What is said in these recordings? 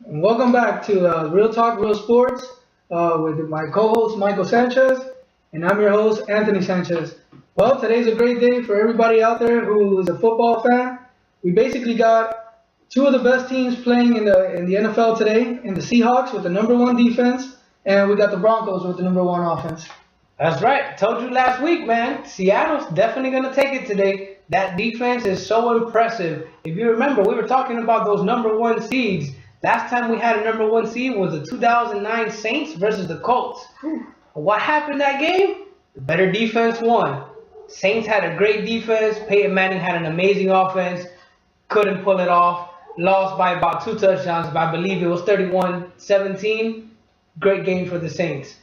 And welcome back to Real Talk, Real Sports with my co-host Michael Sanchez, and I'm your host Anthony Sanchez. Well, today's a great day for everybody out there who is a football fan. We basically got two of the best teams playing in the NFL today, in the Seahawks with the number one defense, and we got the Broncos with the number one offense. That's right. Told you last week, man. Seattle's definitely going to take it today. That defense is so impressive. If you remember, we were talking about those number one seeds. Last time we had a number one seed was the 2009 Saints versus the Colts. What happened that game? The better defense won. Saints had a great defense. Peyton Manning had an amazing offense. Couldn't pull it off. Lost by about 2 touchdowns, but I believe it was 31-17. Great game for the Saints.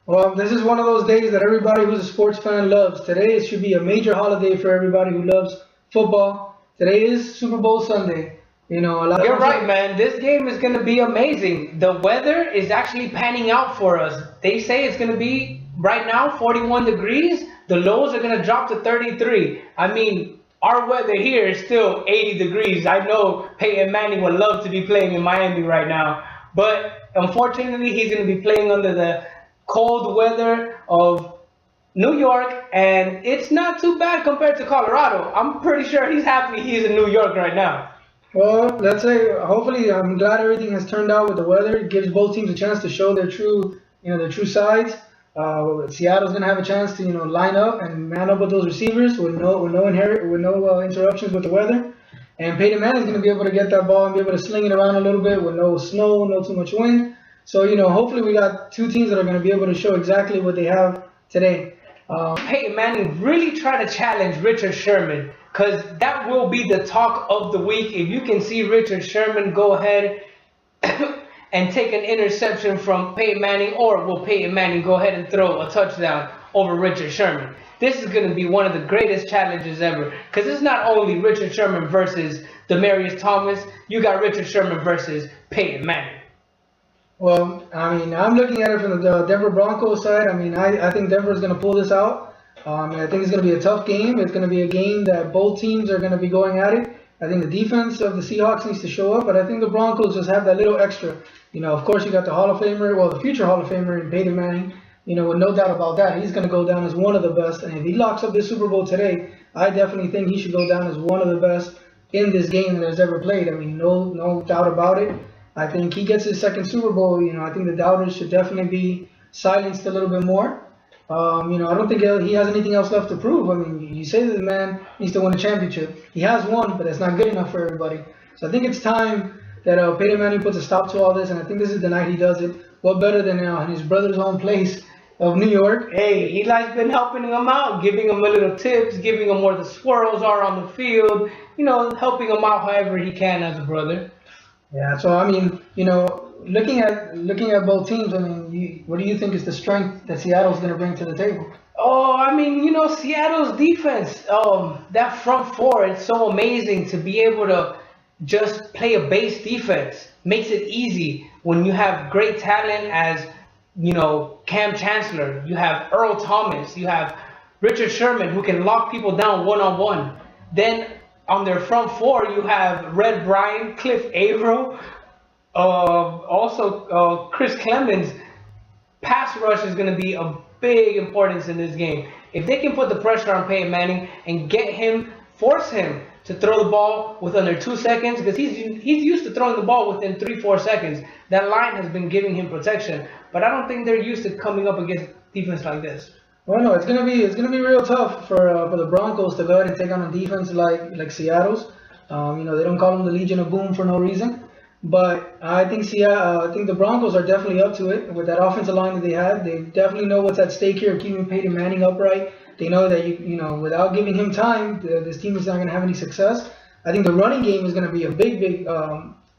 Well, this is one of those days that everybody who's a sports fan loves. Today it should be a major holiday for everybody who loves football. Today is Super Bowl Sunday. You know, You're right, man. This game is going to be amazing. The weather is actually panning out for us. They say it's going to be, right now, 41 degrees. The lows are going to drop to 33. I mean, our weather here is still 80 degrees. I know Peyton Manning would love to be playing in Miami right now. But unfortunately, he's going to be playing under the cold weather of New York. And it's not too bad compared to Colorado. I'm pretty sure he's happy he's in New York right now. Well, let's say hopefully I'm glad everything has turned out with the weather. It gives both teams a chance to show their true sides. Seattle's gonna have a chance to line up and man up with those receivers with no interruptions with the weather. And Peyton Manning's gonna be able to get that ball and be able to sling it around a little bit with no snow, no too much wind. So hopefully we got two teams that are gonna be able to show exactly what they have today. Peyton Manning really try to challenge Richard Sherman, because that will be the talk of the week. If you can see Richard Sherman go ahead and take an interception from Peyton Manning, or will Peyton Manning go ahead and throw a touchdown over Richard Sherman? This is going to be one of the greatest challenges ever, because it's not only Richard Sherman versus Demaryius Thomas. You got Richard Sherman versus Peyton Manning. Well, I mean, I'm looking at it from the Denver Broncos side. I mean, I think Denver is going to pull this out. I think it's going to be a tough game. It's going to be a game that both teams are going to be going at it. I think the defense of the Seahawks needs to show up, but I think the Broncos just have that little extra. Of course, you got the Hall of Famer, well, the future Hall of Famer in Peyton Manning. With no doubt about that, he's going to go down as one of the best. And if he locks up this Super Bowl today, I definitely think he should go down as one of the best in this game that has ever played. I mean, no doubt about it. I think he gets his second Super Bowl. I think the doubters should definitely be silenced a little bit more. I don't think he has anything else left to prove. I mean, you say that the man needs to win a championship. He has one, but that's not good enough for everybody. So I think it's time that Peyton Manning puts a stop to all this, and I think this is the night he does it. What better than in his brother's home place of New York? Hey, Eli's been helping him out, giving him a little tips, giving him where the swirls are on the field, helping him out however he can as a brother. Yeah, so I mean, looking at both teams, I mean, what do you think is the strength that Seattle's going to bring to the table? Oh, I mean, Seattle's defense, that front four, it's so amazing to be able to just play a base defense. Makes it easy when you have great talent as, Cam Chancellor, you have Earl Thomas, you have Richard Sherman who can lock people down one-on-one. Then on their front four, you have Red Bryant, Cliff Averill, also Chris Clemens. Pass rush is going to be a big importance in this game. If they can put the pressure on Peyton Manning and force him to throw the ball with under 2 seconds, because he's used to throwing the ball within 3-4 seconds. That line has been giving him protection, but I don't think they're used to coming up against defense like this. Well, no, it's gonna be real tough for the Broncos to go ahead and take on a defense like Seattle's. They don't call them the Legion of Boom for no reason. But I think the Broncos are definitely up to it with that offensive line that they have. They definitely know what's at stake here, keeping Peyton Manning upright. They know that without giving him time, this team is not going to have any success. I think the running game is going to be a big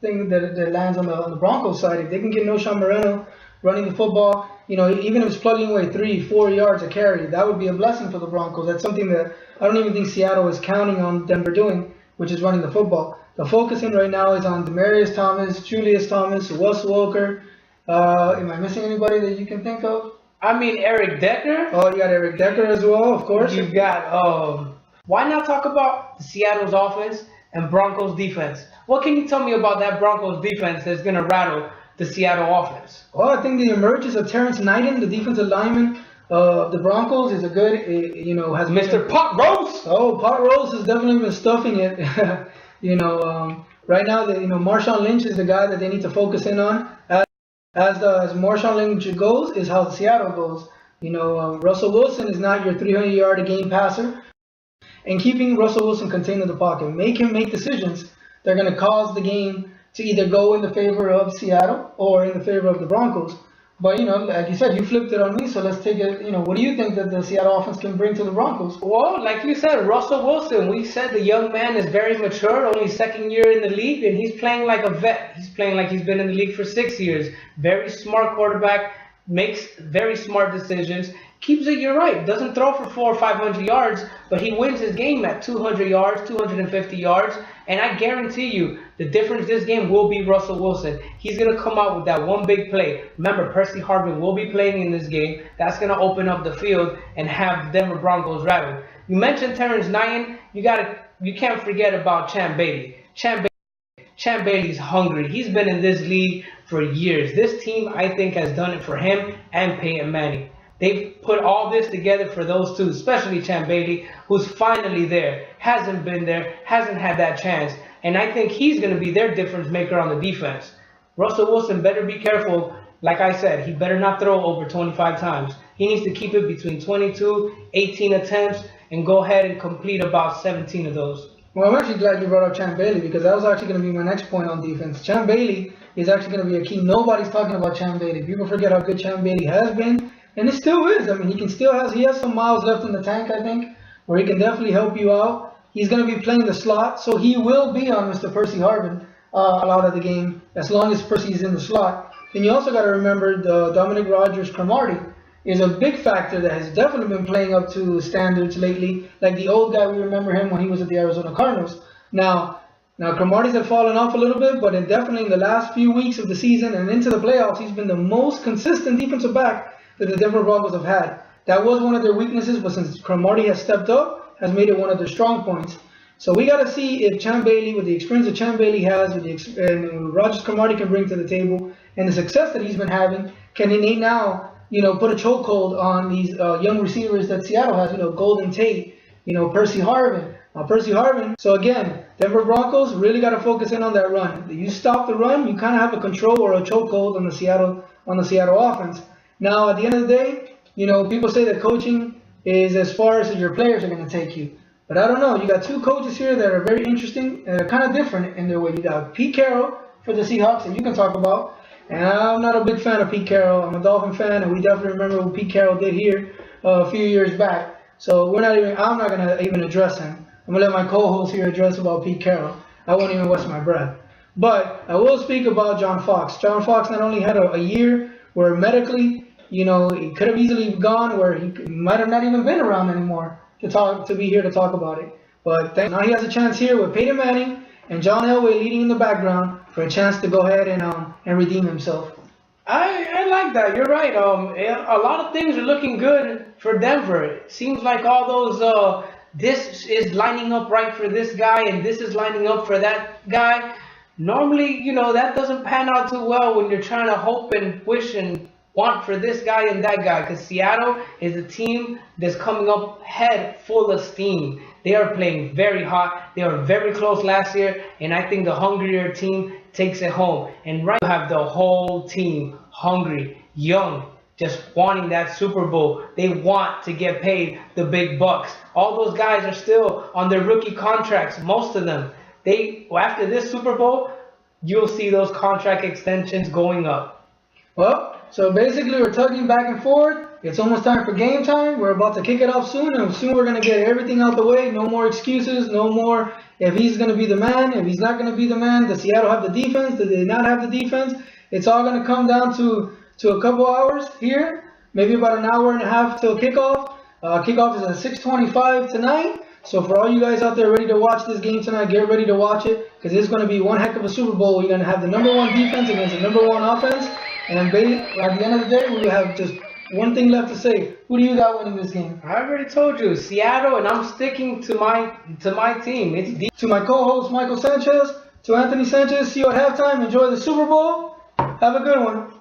thing that lands on the Broncos side. If they can get Noshan Moreno running the football, even if it's plugging away 3-4 yards a carry, that would be a blessing for the Broncos. That's something that I don't even think Seattle is counting on Denver doing, which is running the football. The focusing right now is on Demaryius Thomas, Julius Thomas, Wes Welker. Am I missing anybody that you can think of? I mean, Eric Decker. Oh, you got Eric Decker as well, of course. You've got, why not talk about Seattle's offense and Broncos defense. What can you tell me about that Broncos defense that's going to rattle the Seattle offense? Well, I think the emergence of Terrence Knighton, the defensive lineman of the Broncos, is a good, has Mr. Pot Roast. Oh, Pot Roast has definitely been stuffing it. Right now, Marshawn Lynch is the guy that they need to focus in on. As Marshawn Lynch goes, is how Seattle goes. Russell Wilson is not your 300-yard-a-game passer. And keeping Russell Wilson contained in the pocket, make him make decisions that are going to cause the game to either go in the favor of Seattle or in the favor of the Broncos. But, like you said, you flipped it on me, so let's take it. What do you think that the Seattle offense can bring to the Broncos? Well, like you said, Russell Wilson, we said the young man is very mature, only second year in the league, and he's playing like a vet. He's playing like he's been in the league for 6 years. Very smart quarterback, makes very smart decisions. Keeps it, you're right, doesn't throw for 400 or 500 yards, but he wins his game at 200 yards, 250 yards, and I guarantee you the difference this game will be Russell Wilson. He's going to come out with that one big play. Remember, Percy Harvin will be playing in this game. That's going to open up the field and have the Denver Broncos rattled. You mentioned Terrence Knighton. You can't forget about Champ Bailey. Champ Bailey's hungry. He's been in this league for years. This team, I think, has done it for him and Peyton Manning. They've put all this together for those two, especially Champ Bailey, who's finally there, hasn't been there, hasn't had that chance. And I think he's going to be their difference maker on the defense. Russell Wilson better be careful. Like I said, he better not throw over 25 times. He needs to keep it between 22, 18 attempts, and go ahead and complete about 17 of those. Well, I'm actually glad you brought up Champ Bailey, because that was actually going to be my next point on defense. Champ Bailey is actually going to be a key. Nobody's talking about Champ Bailey. People forget how good Champ Bailey has been. And it still is. I mean, he has some miles left in the tank, I think, where he can definitely help you out. He's going to be playing the slot, so he will be on Mr. Percy Harvin a lot of the game, as long as Percy's in the slot. Then you also got to remember the Dominic Rodgers-Cromartie is a big factor that has definitely been playing up to standards lately, like the old guy, we remember him when he was at the Arizona Cardinals. Now Cromartie's had fallen off a little bit, but definitely in the last few weeks of the season and into the playoffs, he's been the most consistent defensive back that the Denver Broncos have had. That was one of their weaknesses, but since Cromartie has stepped up, has made it one of their strong points. So we got to see if Champ Bailey, with the experience that Champ Bailey has, and Rodgers-Cromartie can bring to the table, and the success that he's been having, can he now, put a chokehold on these young receivers that Seattle has, Golden Tate, Percy Harvin. Percy Harvin. So again, Denver Broncos really got to focus in on that run. You stop the run, you kind of have a control or a chokehold on the Seattle offense. Now, at the end of the day, people say that coaching is as far as your players are going to take you. But I don't know. You got two coaches here that are very interesting and are kind of different in their way. You got Pete Carroll for the Seahawks, that you can talk about. And I'm not a big fan of Pete Carroll. I'm a Dolphin fan, and we definitely remember what Pete Carroll did here a few years back. So I'm not going to even address him. I'm going to let my co-host here address about Pete Carroll. I won't even waste my breath. But I will speak about John Fox. John Fox not only had a year where medically, he could have easily gone, where he might have not even been around anymore to be here to talk about it. But now he has a chance here with Peyton Manning and John Elway leading in the background for a chance to go ahead and redeem himself. I like that. You're right. A lot of things are looking good for Denver. It seems like all those this is lining up right for this guy and this is lining up for that guy. Normally, that doesn't pan out too well when you're trying to hope and wish and want for this guy and that guy, because Seattle is a team that's coming up head full of steam. They are playing very hot. They were very close last year, and I think the hungrier team takes it home. And right now, you have the whole team hungry, young, just wanting that Super Bowl. They want to get paid the big bucks. All those guys are still on their rookie contracts, most of them. After this Super Bowl, you'll see those contract extensions going up. Well, so basically we're tugging back and forth. It's almost time for game time. We're about to kick it off soon, and soon we're going to get everything out the way. No more excuses, no more if he's going to be the man, if he's not going to be the man. Does Seattle have the defense? Do they not have the defense? It's all going to come down to a couple hours here, maybe about an hour and a half till kickoff. Kickoff is at 6:25 tonight. So for all you guys out there ready to watch this game tonight, get ready to watch it, because it's going to be one heck of a Super Bowl. We're going to have the #1 defense against the #1 offense. And at the end of the day, we will have just one thing left to say. Who do you got winning this game? I already told you, Seattle, and I'm sticking to my team. It's deep. To my co-host Michael Sanchez, to Anthony Sanchez, see you at halftime. Enjoy the Super Bowl. Have a good one.